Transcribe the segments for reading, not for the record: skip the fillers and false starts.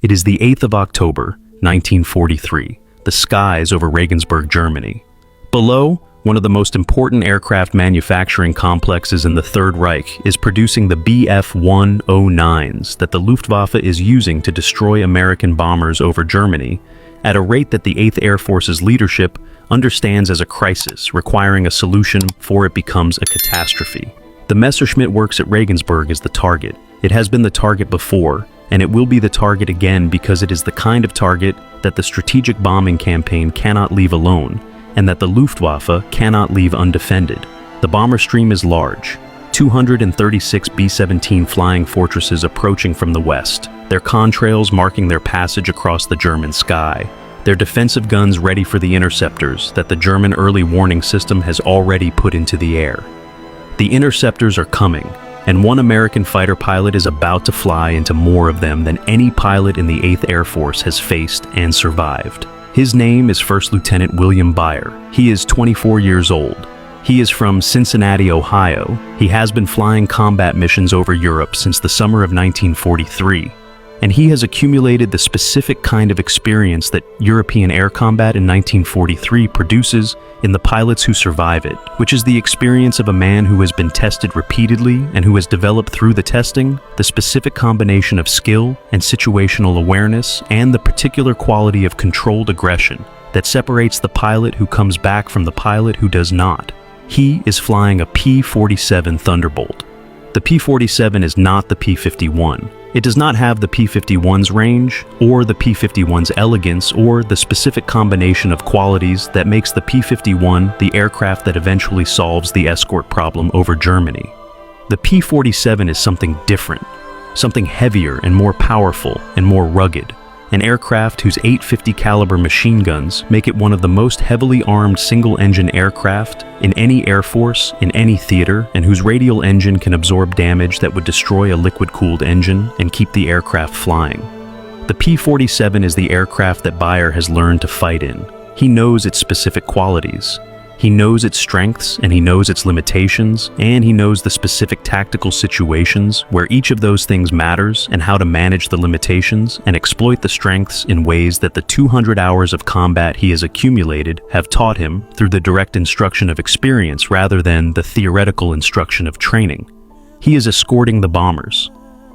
It is the 8th of October, 1943, the skies over Regensburg, Germany. Below, one of the most important aircraft manufacturing complexes in the Third Reich is producing the Bf-109s that the Luftwaffe is using to destroy American bombers over Germany at a rate that the 8th Air Force's leadership understands as a crisis, requiring a solution before it becomes a catastrophe. The Messerschmitt works at Regensburg as the target. It has been the target before, and it will be the target again because it is the kind of target that the strategic bombing campaign cannot leave alone, and that the Luftwaffe cannot leave undefended. The bomber stream is large, 236 B-17 flying fortresses approaching from the west, their contrails marking their passage across the German sky, their defensive guns ready for the interceptors that the German early warning system has already put into the air. The interceptors are coming, and one American fighter pilot is about to fly into more of them than any pilot in the 8th Air Force has faced and survived. His name is First Lieutenant William Byer. He is 24 years old. He is from Cincinnati, Ohio. He has been flying combat missions over Europe since the summer of 1943, and he has accumulated the specific kind of experience that European air combat in 1943 produces in the pilots who survive it, which is the experience of a man who has been tested repeatedly and who has developed through the testing the specific combination of skill and situational awareness and the particular quality of controlled aggression that separates the pilot who comes back from the pilot who does not. He is flying a P-47 Thunderbolt. The P-47 is not the P-51. It does not have the P-51's range, or the P-51's elegance, or the specific combination of qualities that makes the P-51 the aircraft that eventually solves the escort problem over Germany. The P-47 is something different, something heavier and more powerful and more rugged, an aircraft whose 850 caliber machine guns make it one of the most heavily armed single-engine aircraft in any air force, in any theater, and whose radial engine can absorb damage that would destroy a liquid-cooled engine and keep the aircraft flying. The P-47 is the aircraft that Byer has learned to fight in. He knows its specific qualities. He knows its strengths, and he knows its limitations, and he knows the specific tactical situations where each of those things matters and how to manage the limitations and exploit the strengths in ways that the 200 hours of combat he has accumulated have taught him through the direct instruction of experience rather than the theoretical instruction of training. He is escorting the bombers.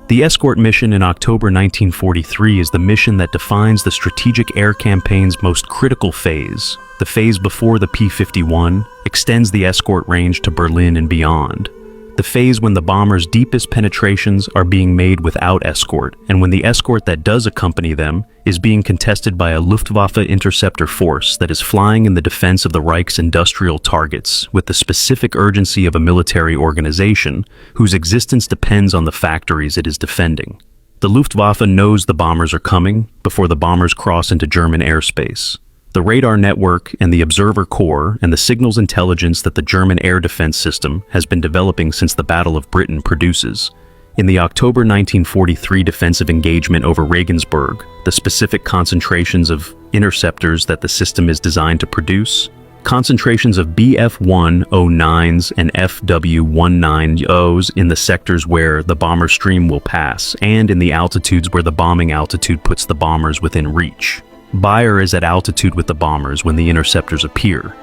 The escort mission in October 1943 is the mission that defines the strategic air campaign's most critical phase. The phase before the P-51 extends the escort range to Berlin and beyond. The phase when the bombers' deepest penetrations are being made without escort, and when the escort that does accompany them is being contested by a Luftwaffe interceptor force that is flying in the defense of the Reich's industrial targets with the specific urgency of a military organization whose existence depends on the factories it is defending. The Luftwaffe knows the bombers are coming before the bombers cross into German airspace. The radar network and the observer corps and the signals intelligence that the German air defense system has been developing since the Battle of Britain produces. In the October 1943 defensive engagement over Regensburg, the specific concentrations of interceptors that the system is designed to produce, concentrations of Bf-109s and Fw-190s in the sectors where the bomber stream will pass, and in the altitudes where the bombing altitude puts the bombers within reach. Byer is at altitude with the bombers when the interceptors appear.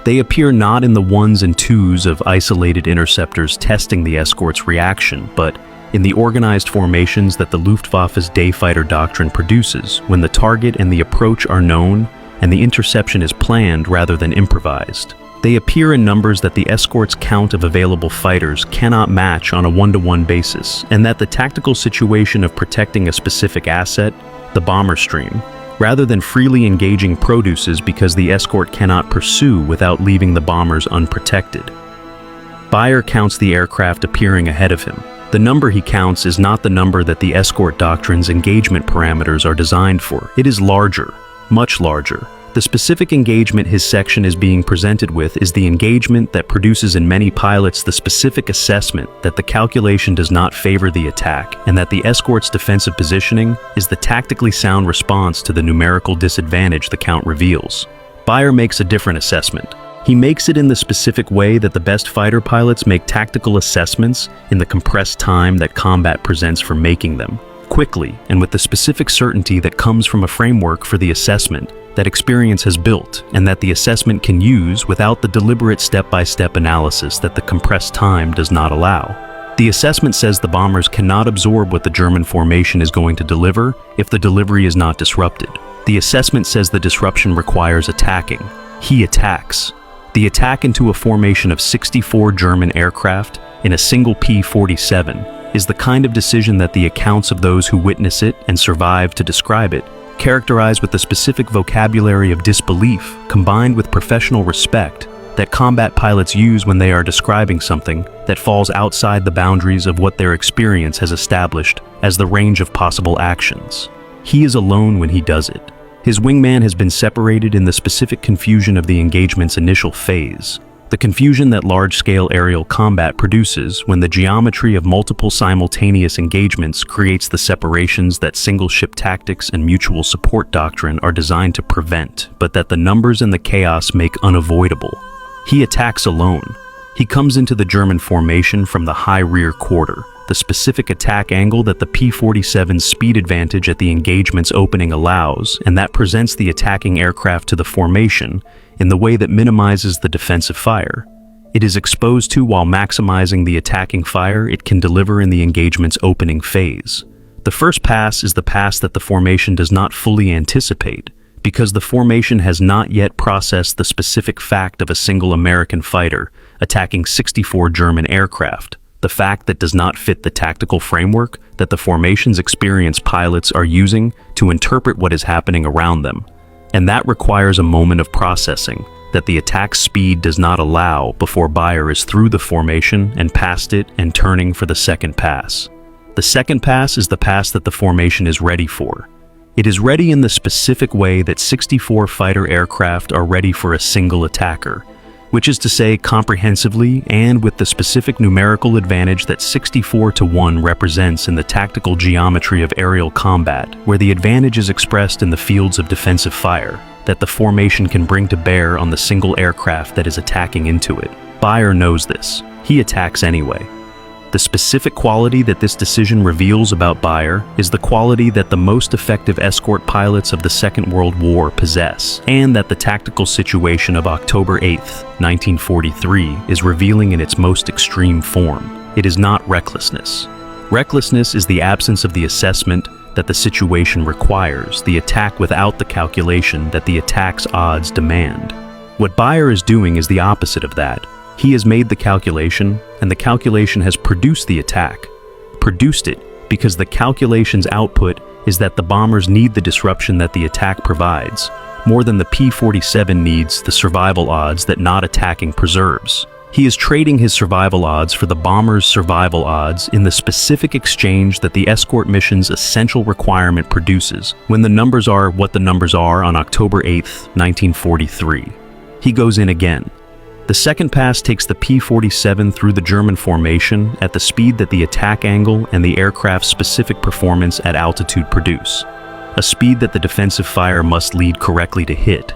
They appear not in the ones and twos of isolated interceptors testing the escort's reaction, but in the organized formations that the Luftwaffe's dayfighter doctrine produces when the target and the approach are known and the interception is planned rather than improvised. They appear in numbers that the escort's count of available fighters cannot match on a one-to-one basis, and that the tactical situation of protecting a specific asset, the bomber stream, rather than freely engaging produces because the escort cannot pursue without leaving the bombers unprotected. Byer counts the aircraft appearing ahead of him. The number he counts is not the number that the escort doctrine's engagement parameters are designed for. It is larger, much larger. The specific engagement his section is being presented with is the engagement that produces in many pilots the specific assessment that the calculation does not favor the attack and that the escort's defensive positioning is the tactically sound response to the numerical disadvantage the count reveals. Byer makes a different assessment. He makes it in the specific way that the best fighter pilots make tactical assessments in the compressed time that combat presents for making them. quickly and with the specific certainty that comes from a framework for the assessment that experience has built and that the assessment can use without the deliberate step-by-step analysis that the compressed time does not allow. The assessment says the bombers cannot absorb what the German formation is going to deliver if the delivery is not disrupted. The assessment says the disruption requires attacking. He attacks. The attack into a formation of 64 German aircraft in a single P-47 is the kind of decision that the accounts of those who witness it and survive to describe it, characterized with the specific vocabulary of disbelief combined with professional respect that combat pilots use when they are describing something that falls outside the boundaries of what their experience has established as the range of possible actions. He is alone when he does it. His wingman has been separated in the specific confusion of the engagement's initial phase, the confusion that large-scale aerial combat produces when the geometry of multiple simultaneous engagements creates the separations that single-ship tactics and mutual support doctrine are designed to prevent, but that the numbers and the chaos make unavoidable. He attacks alone. He comes into the German formation from the high rear quarter, the specific attack angle that the P-47's speed advantage at the engagement's opening allows, and that presents the attacking aircraft to the formation in the way that minimizes the defensive fire. It is exposed to while maximizing the attacking fire it can deliver in the engagement's opening phase. The first pass is the pass that the formation does not fully anticipate, because the formation has not yet processed the specific fact of a single American fighter attacking 64 German aircraft, the fact that does not fit the tactical framework that the formation's experienced pilots are using to interpret what is happening around them. And that requires a moment of processing that the attack speed does not allow before Byer is through the formation and past it and turning for the second pass. The second pass is the pass that the formation is ready for. It is ready in the specific way that 64 fighter aircraft are ready for a single attacker, which is to say comprehensively and with the specific numerical advantage that 64-1 represents in the tactical geometry of aerial combat, where the advantage is expressed in the fields of defensive fire that the formation can bring to bear on the single aircraft that is attacking into it. Byer knows this. He attacks anyway. The specific quality that this decision reveals about Byer is the quality that the most effective escort pilots of the Second World War possess, and that the tactical situation of October 8, 1943 is revealing in its most extreme form. It is not recklessness. Recklessness is the absence of the assessment that the situation requires, the attack without the calculation that the attack's odds demand. What Byer is doing is the opposite of that. He has made the calculation, and the calculation has produced the attack. Produced it because the calculation's output is that the bombers need the disruption that the attack provides, more than the P-47 needs the survival odds that not attacking preserves. He is trading his survival odds for the bomber's survival odds in the specific exchange that the escort mission's essential requirement produces when the numbers are what the numbers are on October 8, 1943. He goes in again. The second pass takes the P-47 through the German formation at the speed that the attack angle and the aircraft's specific performance at altitude produce, a speed that the defensive fire must lead correctly to hit,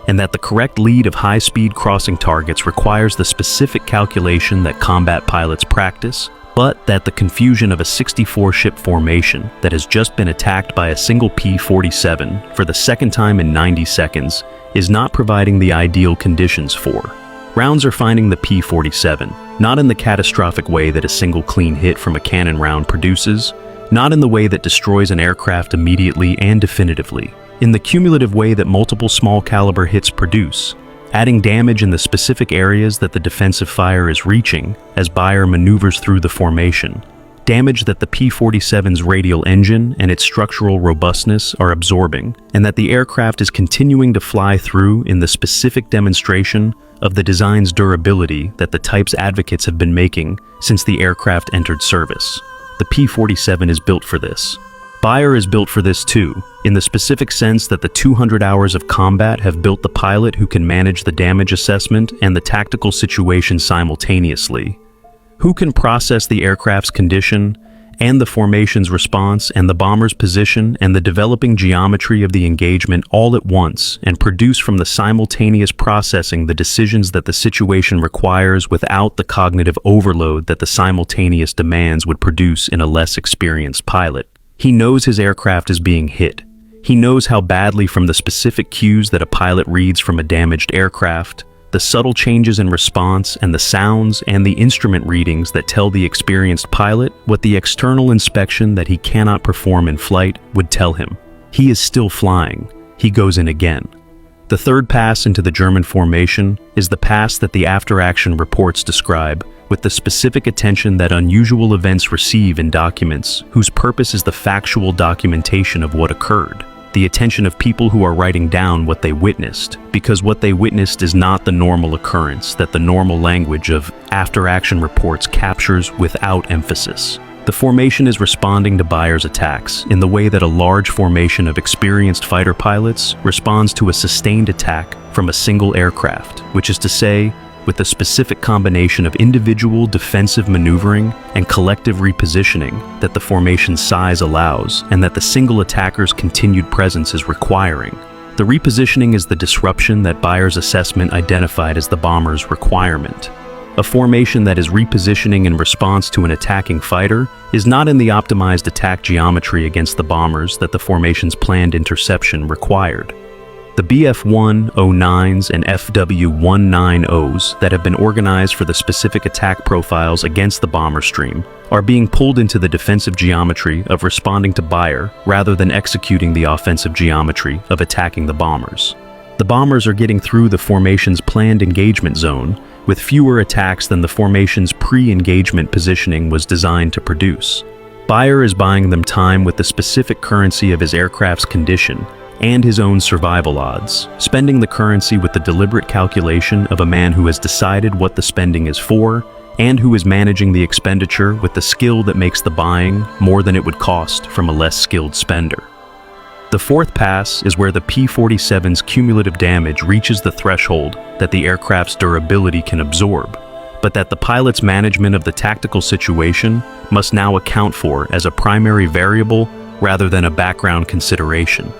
and that the correct lead of high-speed crossing targets requires the specific calculation that combat pilots practice, but that the confusion of a 64-ship formation that has just been attacked by a single P-47 for the second time in 90 seconds is not providing the ideal conditions for. Rounds are finding the P-47, not in the catastrophic way that a single clean hit from a cannon round produces, not in the way that destroys an aircraft immediately and definitively, in the cumulative way that multiple small-caliber hits produce, adding damage in the specific areas that the defensive fire is reaching as Byer maneuvers through the formation, damage that the P-47's radial engine and its structural robustness are absorbing, and that the aircraft is continuing to fly through in the specific demonstration of the design's durability that the type's advocates have been making since the aircraft entered service. The P-47 is built for this. Byer is built for this too, in the specific sense that the 200 hours of combat have built the pilot who can manage the damage assessment and the tactical situation simultaneously, who can process the aircraft's condition and the formation's response and the bomber's position and the developing geometry of the engagement all at once and produce from the simultaneous processing the decisions that the situation requires without the cognitive overload that the simultaneous demands would produce in a less experienced pilot. He knows his aircraft is being hit. He knows how badly from the specific cues that a pilot reads from a damaged aircraft, the subtle changes in response and the sounds and the instrument readings that tell the experienced pilot what the external inspection that he cannot perform in flight would tell him. He is still flying. He goes in again. The third pass into the German formation is the pass that the after-action reports describe, with the specific attention that unusual events receive in documents whose purpose is the factual documentation of what occurred. The attention of people who are writing down what they witnessed, because what they witnessed is not the normal occurrence that the normal language of after-action reports captures without emphasis. The formation is responding to Byer's attacks in the way that a large formation of experienced fighter pilots responds to a sustained attack from a single aircraft, which is to say, with the specific combination of individual defensive maneuvering and collective repositioning that the formation's size allows and that the single attacker's continued presence is requiring. The repositioning is the disruption that Byer's assessment identified as the bomber's requirement. A formation that is repositioning in response to an attacking fighter is not in the optimized attack geometry against the bombers that the formation's planned interception required. The Bf-109s and Fw-190s that have been organized for the specific attack profiles against the bomber stream are being pulled into the defensive geometry of responding to Byer rather than executing the offensive geometry of attacking the bombers. The bombers are getting through the formation's planned engagement zone with fewer attacks than the formation's pre-engagement positioning was designed to produce. Byer is buying them time with the specific currency of his aircraft's condition and his own survival odds, spending the currency with the deliberate calculation of a man who has decided what the spending is for and who is managing the expenditure with the skill that makes the buying more than it would cost from a less skilled spender. The fourth pass is where the P-47's cumulative damage reaches the threshold that the aircraft's durability can absorb, but that the pilot's management of the tactical situation must now account for as a primary variable rather than a background consideration.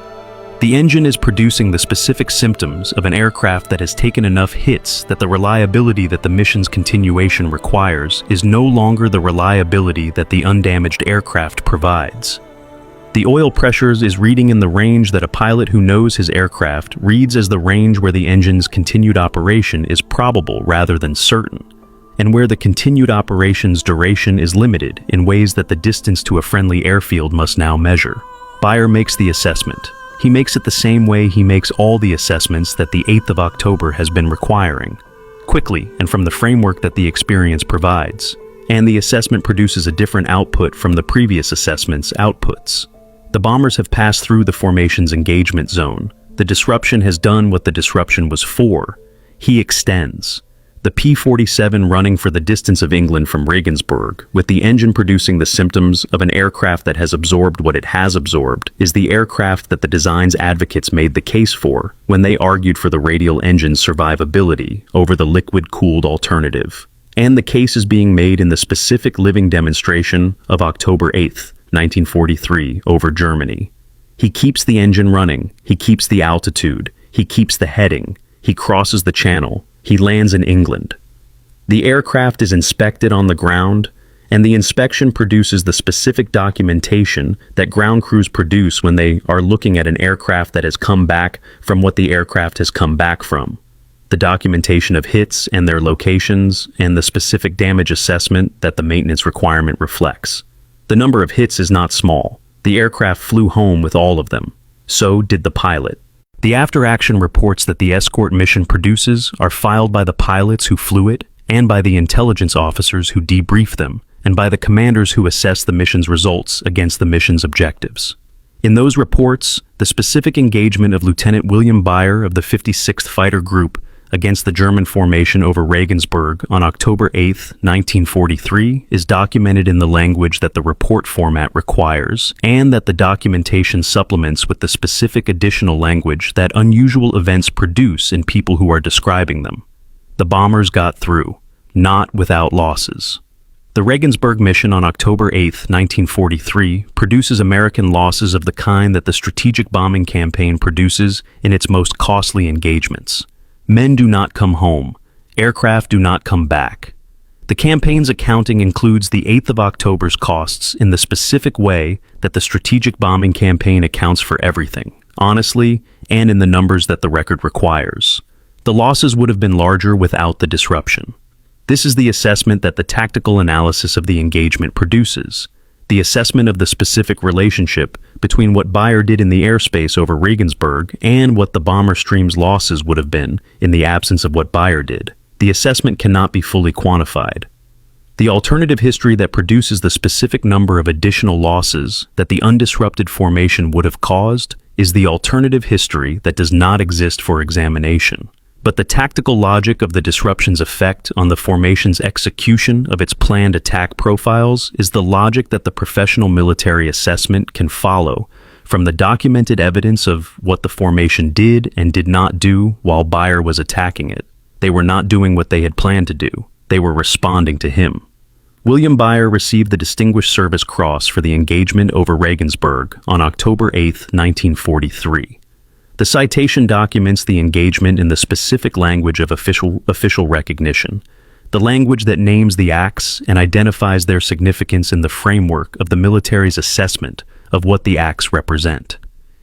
The engine is producing the specific symptoms of an aircraft that has taken enough hits that the reliability that the mission's continuation requires is no longer the reliability that the undamaged aircraft provides. The oil pressures is reading in the range that a pilot who knows his aircraft reads as the range where the engine's continued operation is probable rather than certain, and where the continued operation's duration is limited in ways that the distance to a friendly airfield must now measure. Byer makes the assessment. He makes it the same way he makes all the assessments that the 8th of October has been requiring, quickly and from the framework that the experience provides, and the assessment produces a different output from the previous assessment's outputs. The bombers have passed through the formation's engagement zone. The disruption has done what the disruption was for. He extends. The P-47 running for the distance of England from Regensburg, with the engine producing the symptoms of an aircraft that has absorbed what it has absorbed, is the aircraft that the design's advocates made the case for when they argued for the radial engine's survivability over the liquid-cooled alternative. And the case is being made in the specific living demonstration of October 8th, 1943, over Germany. He keeps the engine running, he keeps the altitude, he keeps the heading, he crosses the channel, he lands in England. The aircraft is inspected on the ground, and the inspection produces the specific documentation that ground crews produce when they are looking at an aircraft that has come back from what the aircraft has come back from. The documentation of hits and their locations, and the specific damage assessment that the maintenance requirement reflects. The number of hits is not small. The aircraft flew home with all of them. So did the pilot. The after-action reports that the escort mission produces are filed by the pilots who flew it, and by the intelligence officers who debrief them, and by the commanders who assess the mission's results against the mission's objectives. In those reports, the specific engagement of Lieutenant William Byer of the 56th Fighter Group against the German formation over Regensburg on October 8, 1943, is documented in the language that the report format requires, and that the documentation supplements with the specific additional language that unusual events produce in people who are describing them. The bombers got through, not without losses. The Regensburg mission on October 8, 1943, produces American losses of the kind that the strategic bombing campaign produces in its most costly engagements. Men do not come home. Aircraft do not come back. The campaign's accounting includes the 8th of October's costs in the specific way that the strategic bombing campaign accounts for everything, honestly, and in the numbers that the record requires. The losses would have been larger without the disruption. This is the assessment that the tactical analysis of the engagement produces, the assessment of the specific relationship between what Byer did in the airspace over Regensburg and what the bomber stream's losses would have been in the absence of what Byer did. The assessment cannot be fully quantified. The alternative history that produces the specific number of additional losses that the undisrupted formation would have caused is the alternative history that does not exist for examination. But the tactical logic of the disruption's effect on the formation's execution of its planned attack profiles is the logic that the professional military assessment can follow from the documented evidence of what the formation did and did not do while Byer was attacking it. They were not doing what they had planned to do. They were responding to him. William Byer received the Distinguished Service Cross for the engagement over Regensburg on October 8, 1943. The citation documents the engagement in the specific language of official recognition, the language that names the acts and identifies their significance in the framework of the military's assessment of what the acts represent.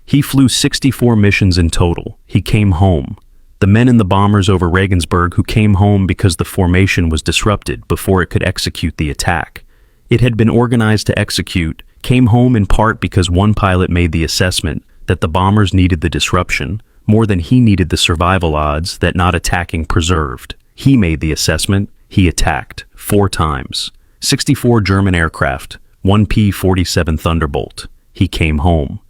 He flew 64 missions in total. He came home. The men in the bombers over Regensburg who came home because the formation was disrupted before it could execute the attack. It had been organized to execute, came home in part because one pilot made the assessment that the bombers needed the disruption more than he needed the survival odds that not attacking preserved. He made the assessment. He attacked 4 times. 64 German aircraft, 1 P-47 Thunderbolt. He came home.